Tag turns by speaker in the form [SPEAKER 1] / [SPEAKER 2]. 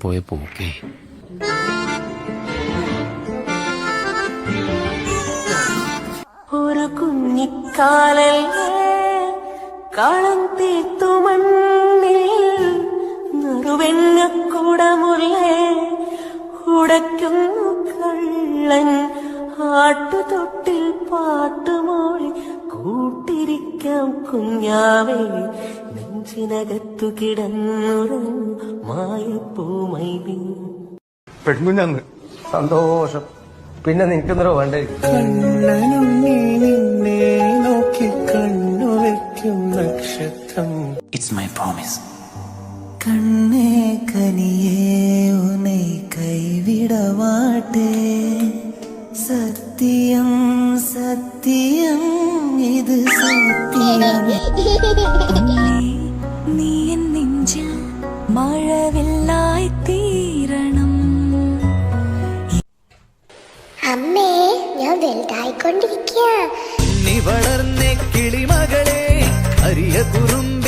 [SPEAKER 1] പോയ പോക്കേ.
[SPEAKER 2] ഒരു കുഞ്ഞിക്കാലല്ലേ കളം തീർത്തു മണ്ണിൽ നറുവെണ്ണക്കൂടമുള്ളേ ഉടയ്ക്കുന്നു കള്ളൻ ആട്ടുതൊട്ടിൽ പാട്ടുമോളി കൂട്ടിരിക്കാം കുഞ്ഞാവേ നെഞ്ചിനകത്തു കിടന്നുറങ്ങും മായപ്പൂമൈനീ.
[SPEAKER 3] പെൺകുഞ്ഞന്ന് സന്തോഷം. പിന്നെ നിനക്കെന്തോ വേണ്ടേ?
[SPEAKER 2] കണ്ണനുണ്ണി നിന്നെ നോക്കി കണ്ണു വെക്കും നക്ഷത്രം.
[SPEAKER 1] It's my promise.
[SPEAKER 2] കണ്ണേ കനിയേ ഉന്നെ കൈവിടമാട്ടേ സത്യം സത്യം ഇത് സത്യം.
[SPEAKER 4] നീ എൻ നെഞ്ചിൽ മഴവില്ലായി തീരണം.
[SPEAKER 5] അമ്മേ, ഞാൻ വലുതായിക്കൊണ്ടിരിക്കുക.
[SPEAKER 2] നീ വളർന്നേ കിളിമകളെ അരിയ കുറുമ്പ